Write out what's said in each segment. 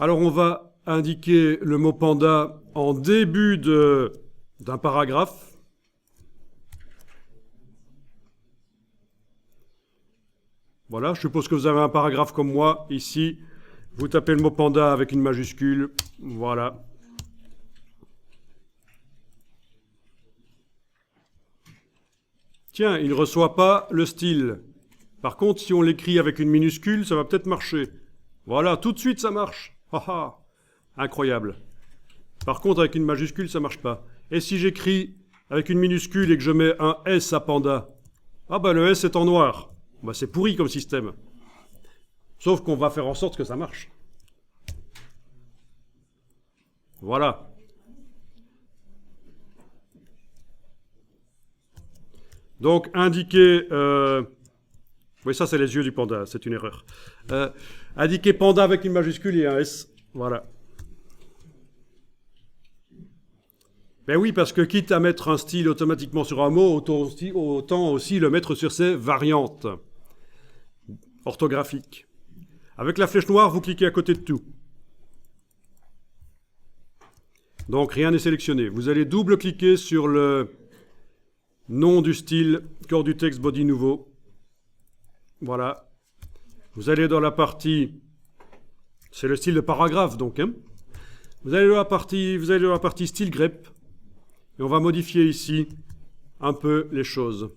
Alors on va indiquer le mot panda en début d'un paragraphe. Voilà, je suppose que vous avez un paragraphe comme moi ici. Vous tapez le mot panda avec une majuscule. Voilà. Tiens, il ne reçoit pas le style. Par contre, si on l'écrit avec une minuscule, ça va peut-être marcher. Voilà, tout de suite ça marche. Haha, incroyable. Par contre, avec une majuscule, ça marche pas. Et si j'écris avec une minuscule et que je mets un S à panda, ah bah le S est en noir. Bah c'est pourri comme système. Sauf qu'on va faire en sorte que ça marche. Voilà. Donc indiquer... Oui, ça c'est les yeux du panda, c'est une erreur. Indiquer panda avec une majuscule et un S. Voilà. Ben oui, parce que quitte à mettre un style automatiquement sur un mot, autant aussi le mettre sur ses variantes orthographiques. Avec la flèche noire, vous cliquez à côté de tout. Donc rien n'est sélectionné. Vous allez double-cliquer sur le nom du style, corps du texte, body nouveau. Voilà. Vous allez dans la partie... C'est le style de paragraphe, donc. Hein. Vous allez dans la partie style grep. Et on va modifier ici un peu les choses.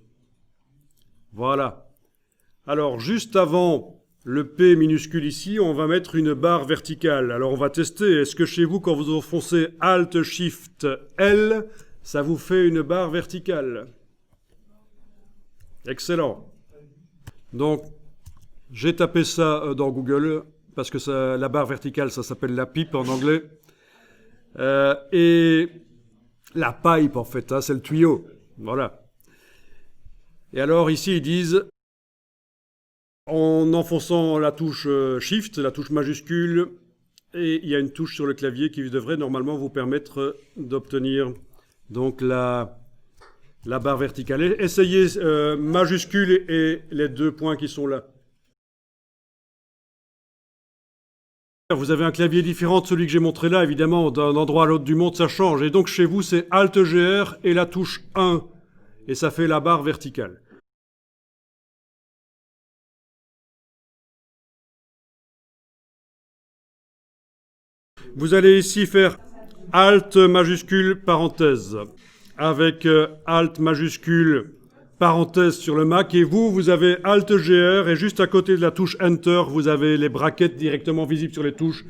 Voilà. Alors, juste avant le P minuscule ici, on va mettre une barre verticale. Alors, on va tester. Est-ce que chez vous, quand vous enfoncez Alt-Shift-L, ça vous fait une barre verticale? Excellent. Donc, j'ai tapé ça dans Google, parce que la barre verticale, ça s'appelle la pipe en anglais. Et la pipe, en fait, hein, c'est le tuyau. Voilà. Et alors, ici, ils disent, en enfonçant la touche Shift, la touche majuscule, et il y a une touche sur le clavier qui devrait normalement vous permettre d'obtenir donc la barre verticale. Essayez majuscule et les deux points qui sont là. Vous avez un clavier différent de celui que j'ai montré là, évidemment, d'un endroit à l'autre du monde, ça change. Et donc chez vous, c'est Alt-GR et la touche 1. Et ça fait la barre verticale. Vous allez ici faire Alt majuscule parenthèse. Avec Alt majuscule parenthèse sur le Mac. Et vous avez Alt-GR et juste à côté de la touche Enter, vous avez les brackets directement visibles sur les touches.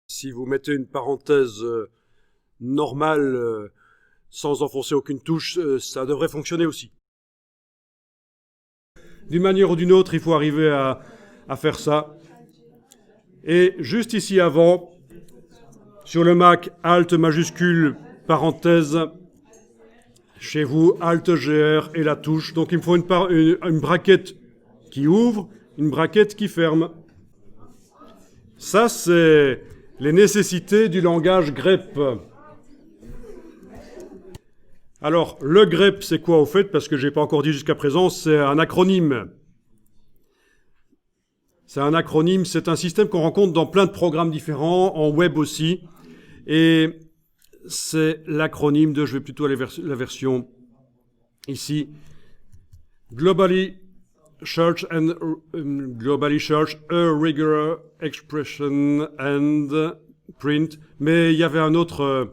Si vous mettez une parenthèse normale, sans enfoncer aucune touche, ça devrait fonctionner aussi. D'une manière ou d'une autre, il faut arriver à faire ça. Et juste ici avant, sur le Mac, Alt majuscule parenthèse, chez vous, Alt-GR et la touche. Donc il me faut une braquette qui ouvre, une braquette qui ferme. Ça, c'est les nécessités du langage grep. Alors, le grep, c'est quoi au fait? Parce que je n'ai pas encore dit jusqu'à présent, c'est un acronyme. C'est un acronyme, c'est un système qu'on rencontre dans plein de programmes différents, en web aussi. Et c'est l'acronyme de, je vais plutôt aller vers la version ici, Globally Search a Regular Expression and Print. Mais il y avait un autre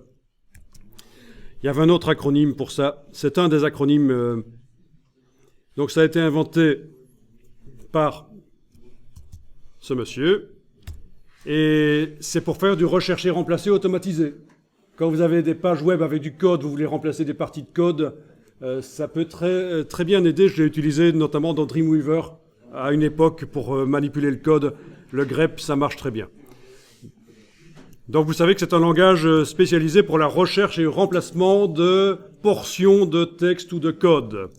acronyme pour ça. C'est un des acronymes. Donc ça a été inventé par ce monsieur. Et c'est pour faire du rechercher remplacer automatisé. Quand vous avez des pages web avec du code, vous voulez remplacer des parties de code, ça peut très bien aider. Je l'ai utilisé notamment dans Dreamweaver à une époque pour manipuler le code. Le grep, ça marche très bien. Donc vous savez que c'est un langage spécialisé pour la recherche et le remplacement de portions de texte ou de code.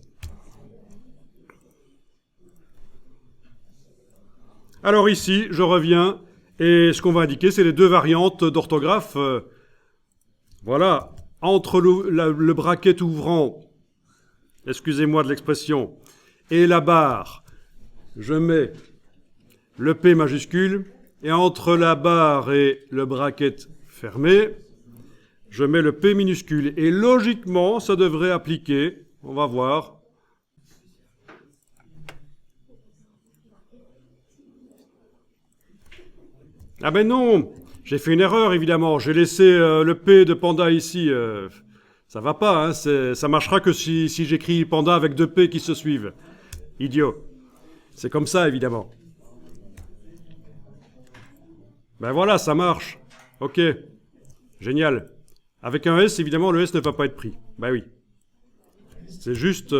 Alors ici, je reviens, et ce qu'on va indiquer, c'est les deux variantes d'orthographe. Voilà, entre le bracket ouvrant, excusez-moi de l'expression, et la barre, je mets le P majuscule, Et entre la barre et le bracket fermé, je mets le P minuscule. Et logiquement, ça devrait appliquer. On va voir. Ah ben non, j'ai fait une erreur évidemment. J'ai laissé le P de panda ici. Ça va pas, hein. Ça marchera que si j'écris panda avec 2 P qui se suivent. Idiot. C'est comme ça évidemment. Ben voilà, ça marche. Ok. Génial. Avec un S, évidemment, le S ne va pas être pris. Ben oui. C'est juste,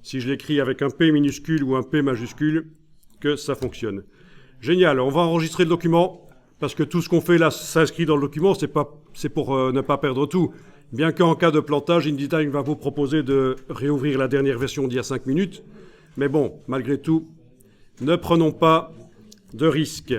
si je l'écris avec un P minuscule ou un P majuscule, que ça fonctionne. Génial. On va enregistrer le document. Parce que tout ce qu'on fait là s'inscrit dans le document, c'est pour ne pas perdre tout. Bien qu'en cas de plantage, InDesign va vous proposer de réouvrir la dernière version d'il y a 5 minutes. Mais bon, malgré tout, ne prenons pas de risques.